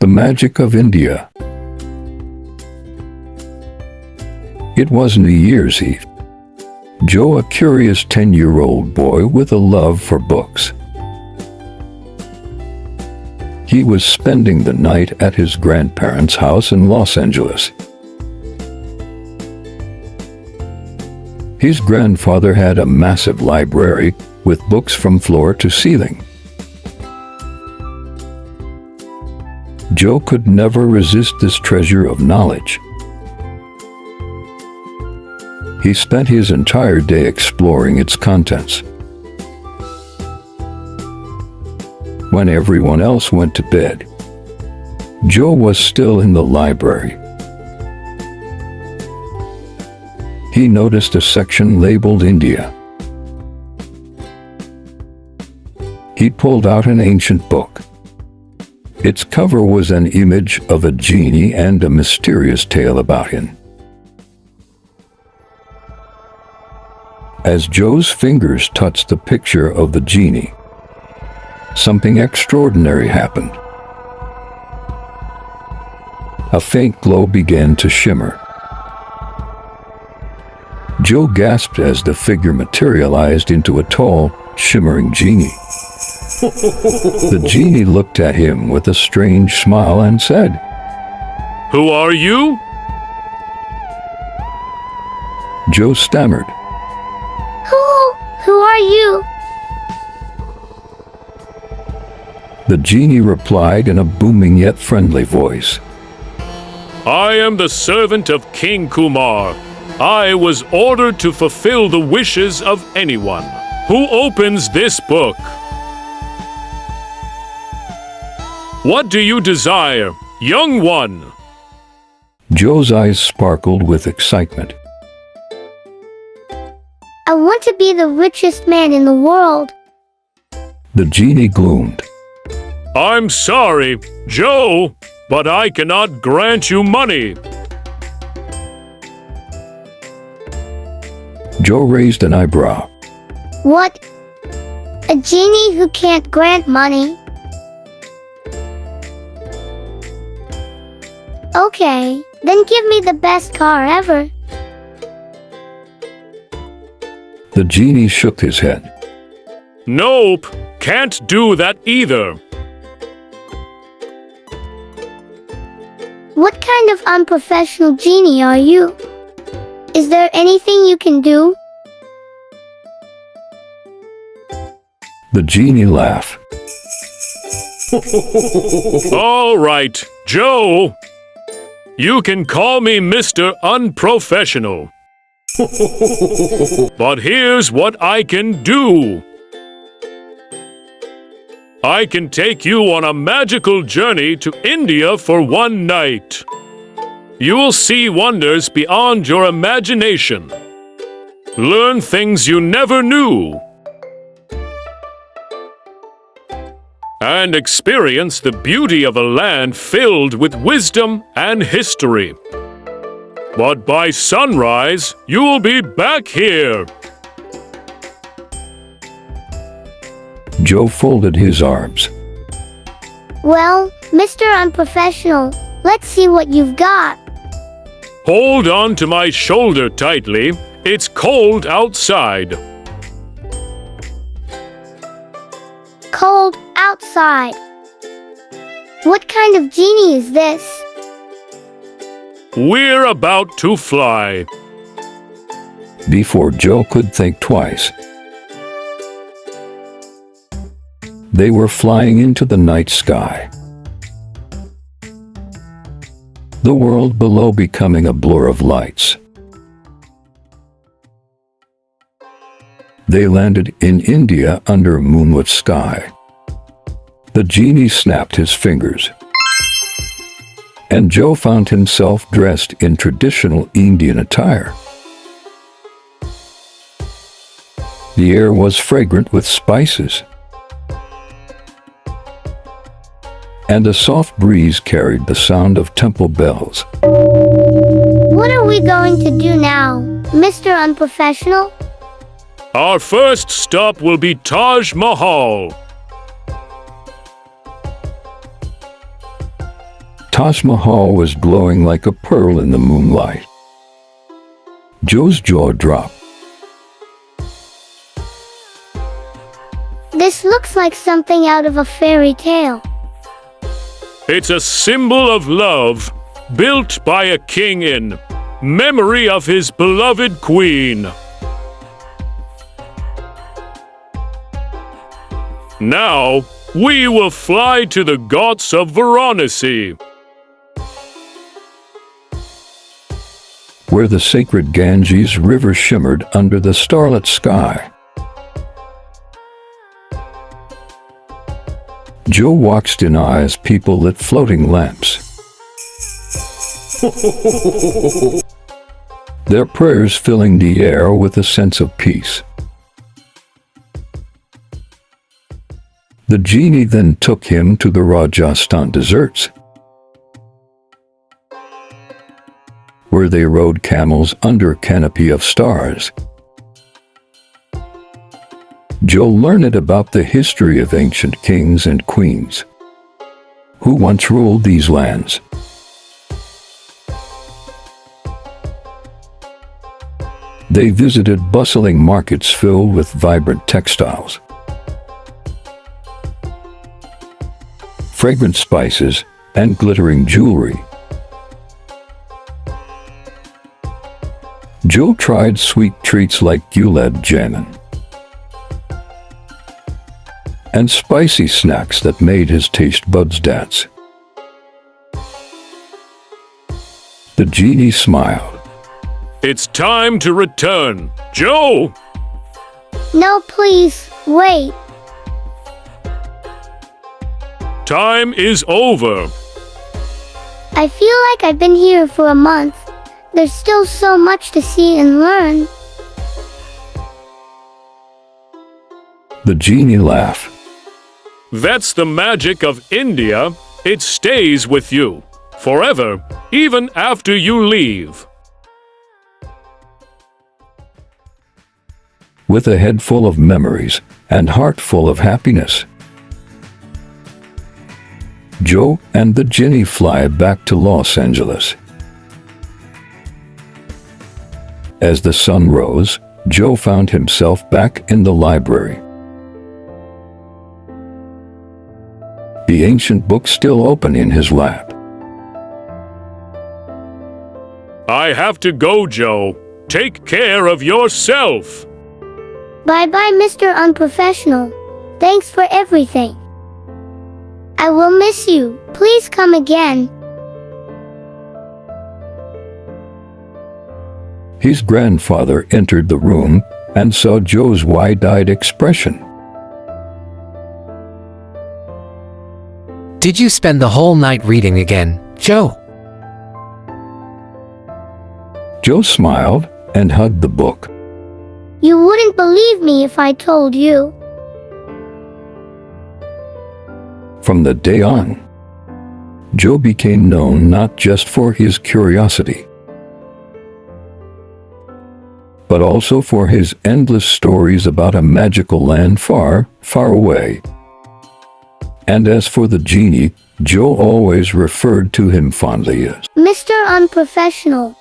The magic of India. It was New Year's Eve. Joe, a curious 10-year-old boy with a love for books. He was spending the night at his grandparents' house in Los Angeles. His grandfather had a massive library with books from floor to ceiling. Joe could never resist this treasure of knowledge. He spent his entire day exploring its contents. When everyone else went to bed, Joe was still in the library. He noticed a section labeled India. He pulled out an ancient book. Its cover was an image of a genie and a mysterious tale about him. As Joe's fingers touched the picture of the genie, something extraordinary happened. A faint glow began to shimmer. Joe gasped as the figure materialized into a tall, shimmering genie. The genie looked at him with a strange smile and said, "Who are you?" Joe stammered. Who are you? The genie replied in a booming yet friendly voice. "I am the servant of King Kumar. I was ordered to fulfill the wishes of anyone who opens this book. What do you desire, young one?" Joe's eyes sparkled with excitement. I want to be the richest man in the world. The genie gloomed. "I'm sorry, Joe, but I cannot grant you money." Joe raised an eyebrow. What? A genie who can't grant money? Okay, then give me the best car ever. The genie shook his head. Nope, can't do that either. What kind of unprofessional genie are you? Is there anything you can do? The genie laughed. All right, Joe. You can call me Mr. Unprofessional. But here's what I can do. I can take you on a magical journey to India for one night. You will see wonders beyond your imagination. Learn things you never knew. And experience the beauty of a land filled with wisdom and history. But by sunrise, you'll be back here. Joe folded his arms. Well, Mr. Unprofessional, let's see what you've got. Hold on to my shoulder tightly. It's cold outside. Cold outside. What kind of genie is this? We're about to fly. Before Joe could think twice, they were flying into the night sky. The world below becoming a blur of lights. They landed in India under a moonlit sky. The genie snapped his fingers, and Joe found himself dressed in traditional Indian attire. The air was fragrant with spices, and a soft breeze carried the sound of temple bells. What are we going to do now, Mr. Unprofessional? Our first stop will be Taj Mahal. Taj Mahal was glowing like a pearl in the moonlight. Joe's jaw dropped. This looks like something out of a fairy tale. It's a symbol of love, built by a king in memory of his beloved queen. Now, we will fly to the Ghats of Varanasi, where the sacred Ganges River shimmered under the starlit sky. Joe watched in eyes people lit floating lamps. Their prayers filling the air with a sense of peace. The genie then took him to the Rajasthan deserts, where they rode camels under a canopy of stars. Joe learned about the history of ancient kings and queens who once ruled these lands. They visited bustling markets filled with vibrant textiles, fragrant spices, and glittering jewelry. Joe tried sweet treats like gulab jamun and spicy snacks that made his taste buds dance. The genie smiled. It's time to return. Joe! No, please, wait. Time is over. I feel like I've been here for a month. There's still so much to see and learn. The genie laughed. That's the magic of India. It stays with you forever, even after you leave. With a head full of memories and heart full of happiness, Joe and the genie fly back to Los Angeles. As the sun rose, Joe found himself back in the library. The ancient book still open in his lap. I have to go, Joe. Take care of yourself. Bye-bye, Mr. Unprofessional. Thanks for everything. I will miss you. Please come again. His grandfather entered the room and saw Joe's wide-eyed expression. Did you spend the whole night reading again, Joe? Joe smiled and hugged the book. You wouldn't believe me if I told you. From that day on, Joe became known not just for his curiosity, but also for his endless stories about a magical land far, far away. And as for the genie, Joe always referred to him fondly as Mr. Unprofessional.